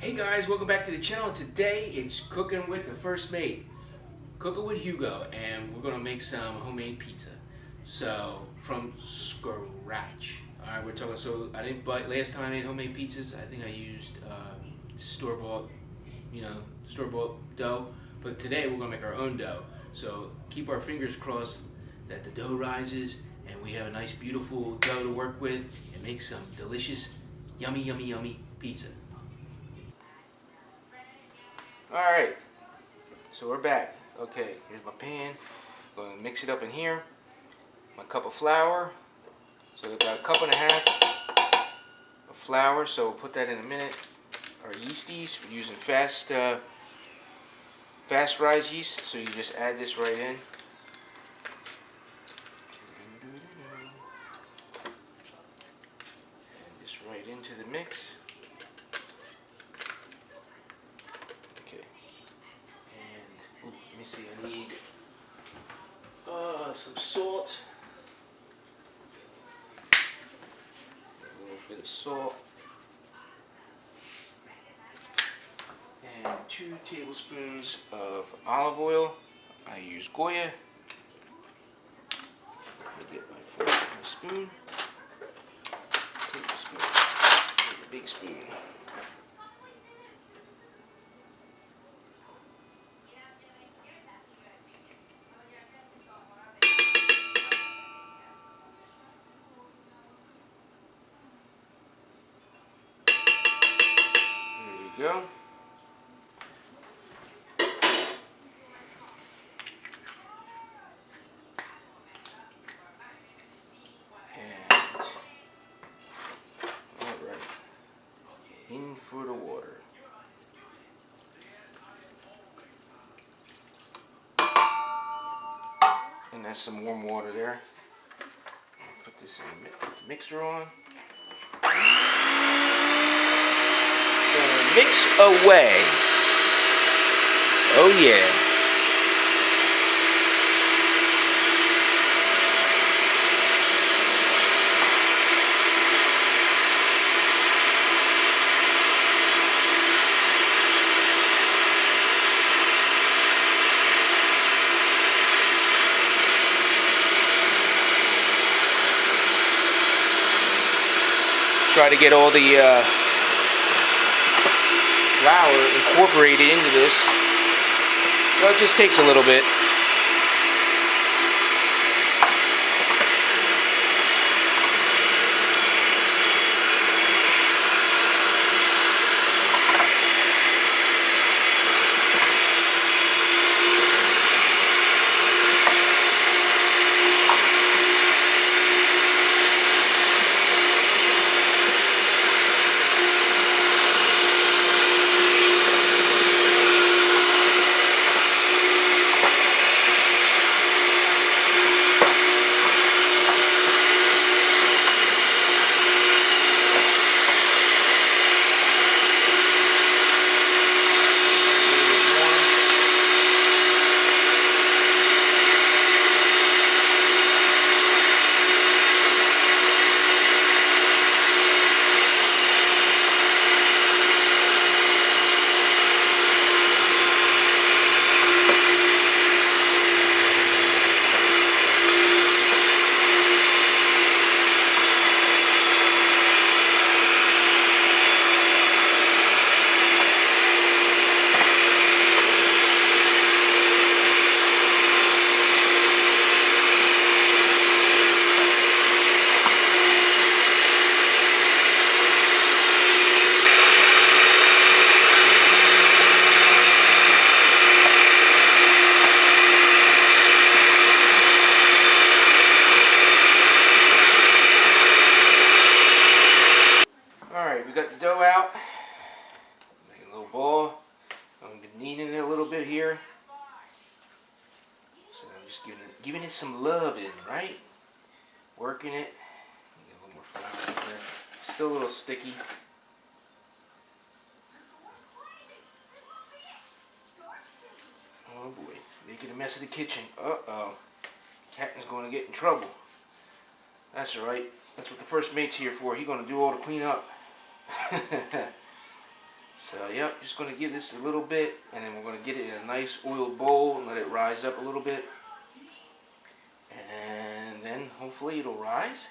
Hey guys, welcome back to the channel. Today it's cooking with the first mate, cooking with Hugo, and we're gonna make some homemade pizza. So from scratch. All right, we're talking. So I didn't buy last time I made homemade pizzas. I think I used store bought, store bought dough. But today we're gonna make our own dough. So keep our fingers crossed that the dough rises and we have a nice, beautiful dough to work with and make some delicious, yummy, yummy, yummy pizza. Alright, so we're back. Okay, here's my pan. I'm going to mix it up in here. My cup of flour. So about a cup and a half of flour, so we'll put that in a minute. Our yeasties, we're using fast rise yeast, so you just add this right in. Add this right into the mix. Okay. And, let me see, I need some salt. A little bit of salt. And 2 tablespoons of olive oil. I use Goya. Let me get my spoon. Tablespoon. Here's a big spoon. There we go. Alright, in for the water. And that's some warm water there. Put this in the mixer on. Gonna mix away. Oh yeah. Try to get all the flour incorporated into this. So it just takes a little bit. Alright, we got the dough out. Make a little ball. I'm kneading it a little bit here. So I'm just giving it some loving, right? Working it. Get a little more flour in there. Still a little sticky. Oh boy, making a mess of the kitchen. Uh-oh. Captain's going to get in trouble. That's alright. That's what the first mate's here for. He's going to do all the cleanup. So yep, just going to give this a little bit, and then we're going to get it in a nice oiled bowl and let it rise up a little bit. And then hopefully it'll rise.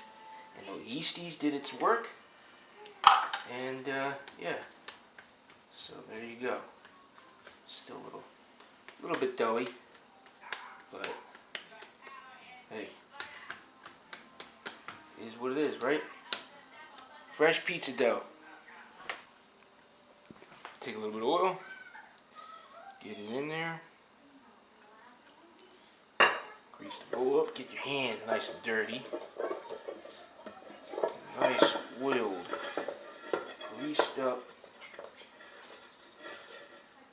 And the yeasties did its work. And yeah, so there you go. Still a little bit doughy, but hey, it is what it is, right? Fresh pizza dough. Take a little bit of oil, get it in there, grease the bowl up, get your hands nice and dirty. Nice oiled, greased up.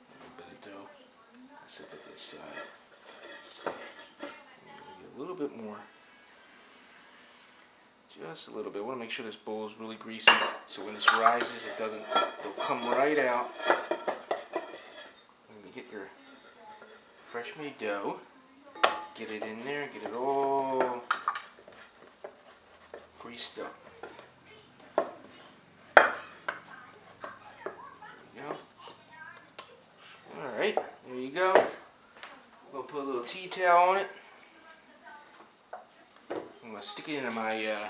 A little bit of dough. Let's look at this side. Get a little bit more. Just a little bit. I want to make sure this bowl is really greasy, so when this rises, it'll come right out. And you get your fresh made dough. Get it in there. Get it all greased up. Alright, there you go. We'll put a little tea towel on it. I'm going to stick it into my,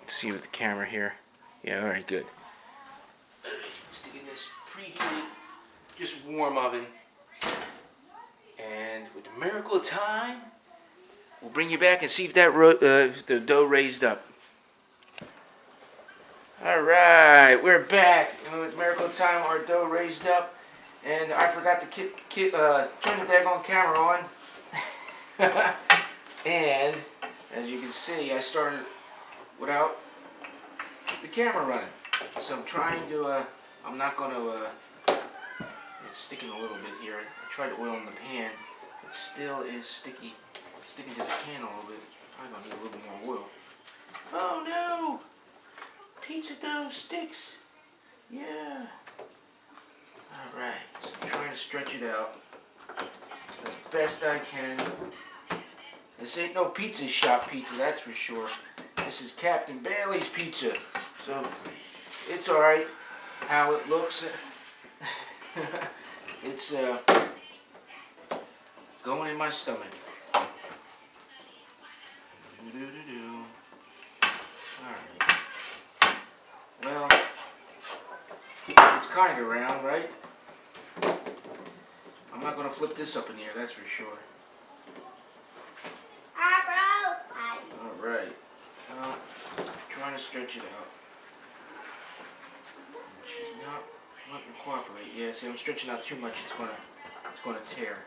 see with the camera here. Yeah, alright, good. Stick it in this preheated, just warm oven. And with the miracle of time, we'll bring you back and see if that the dough raised up. Alright, we're back. And with the miracle of time, our dough raised up. And I forgot to turn the daggone camera on. And as you can see, I started without the camera running. So I'm trying to, I'm not going to, it's sticking a little bit here. I tried to oil in the pan. It still is sticking to the pan a little bit. I'm going to need a little bit more oil. Oh no! Pizza dough sticks. Yeah. Alright, so I'm trying to stretch it out as best I can. This ain't no pizza shop pizza, that's for sure. This is Captain Bailey's pizza. So, it's alright how it looks. It's going in my stomach. Alright. Well, it's kind of round, right? I'm not going to flip this up in the air, that's for sure. Alright. Trying to stretch it out. She's not letting me cooperate. Yeah, see, I'm stretching out too much, it's gonna tear.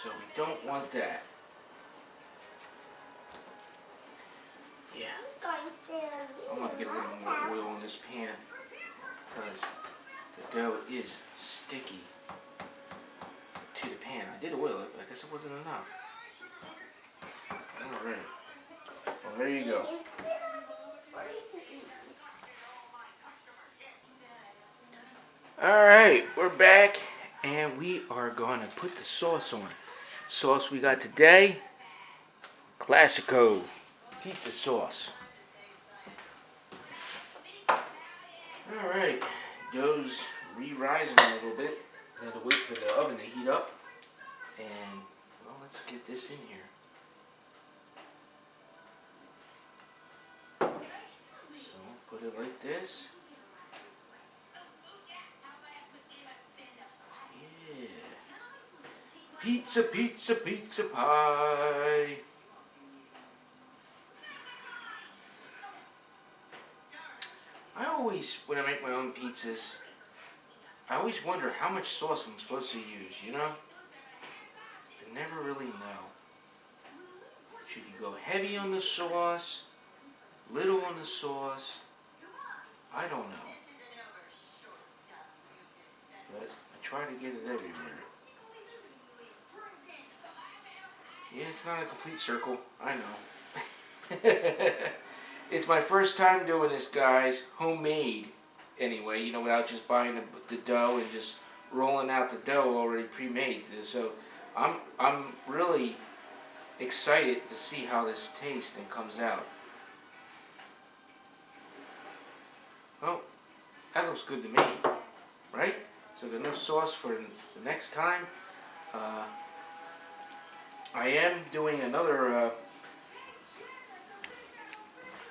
So we don't want that. Yeah. I want to get a little more oil in this pan because the dough is sticky to the pan. I did oil it, but I guess it wasn't enough. Alright. Well, there you go. Alright, we're back and we are going to put the sauce on. Sauce we got today, Classico pizza sauce. Alright, dough's re-rising a little bit. I had to wait for the oven to heat up. And, well, let's get this in here. So, put it like this. Yeah. Pizza, pizza, pizza pie. I always, when I make my own pizzas, I always wonder how much sauce I'm supposed to use, you know? I never really know. Should you go heavy on the sauce? Little on the sauce? I don't know. But I try to get it everywhere. Yeah, it's not a complete circle. I know. It's my first time doing this, guys. Homemade, anyway. You know, without just buying the dough and just rolling out the dough already pre-made. So I'm really excited to see how this tastes and comes out. Oh, That looks good to me, right? So got enough sauce for the next time. I am doing another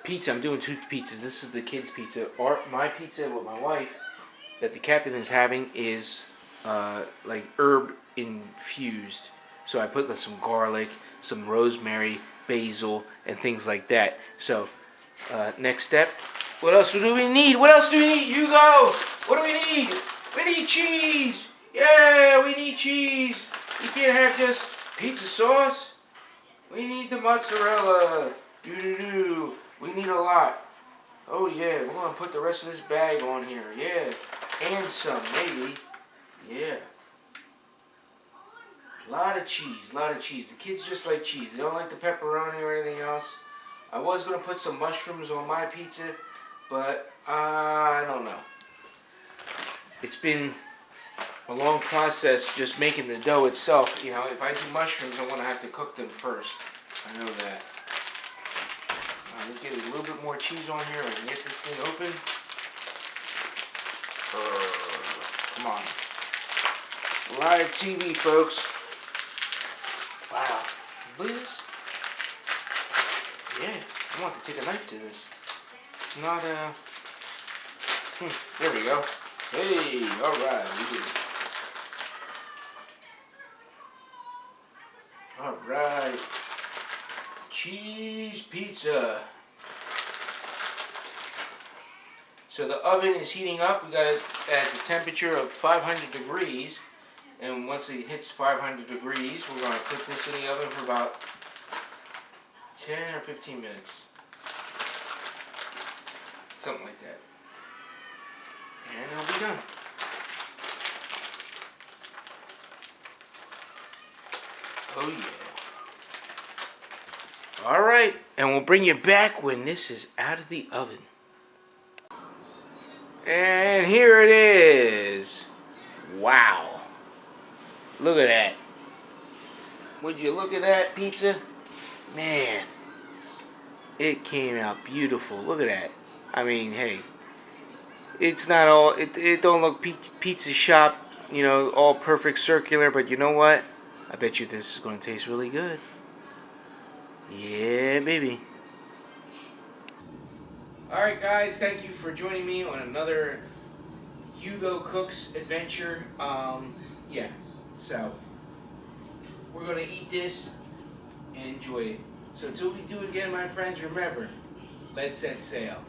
pizza. I'm doing 2 pizzas. This is the kids' pizza. My pizza with my wife that the captain is having is like herb infused. So I put some garlic, some rosemary, basil, and things like that. So next step. What else do we need? What else do we need, Hugo? What do we need? We need cheese. Yeah, we need cheese. You can't have just pizza sauce. We need the mozzarella. Doo-doo-doo. We need a lot. Oh yeah, we're gonna put the rest of this bag on here. Yeah, and some maybe. Yeah. A lot of cheese, a lot of cheese. The kids just like cheese. They don't like the pepperoni or anything else. I was gonna put some mushrooms on my pizza, but I don't know. It's been a long process just making the dough itself. You know, if I do mushrooms, I'm gonna have to cook them first. I know that. Let's get a little bit more cheese on here and get this thing open. Come on. Live TV, folks. Wow. Believe this? Yeah, I want to take a knife to this. It's not there we go. Hey, alright, we did it. Alright. Cheese pizza. So the oven is heating up. We got it at the temperature of 500 degrees. And once it hits 500 degrees, we're going to put this in the oven for about 10 or 15 minutes. Something like that. And it'll be done. Oh yeah. Alright, and we'll bring you back when this is out of the oven. And here it is. Wow. Look at that. Would you look at that pizza? Man. It came out beautiful. Look at that. I mean, hey. It's not all, it don't look pizza shop, you know, all perfect circular, but you know what? I bet you this is going to taste really good. Yeah, baby. Alright guys, thank you for joining me on another Hugo Cooks adventure. Yeah, so we're going to eat this and enjoy it. So until we do it again, my friends, remember, let's set sail.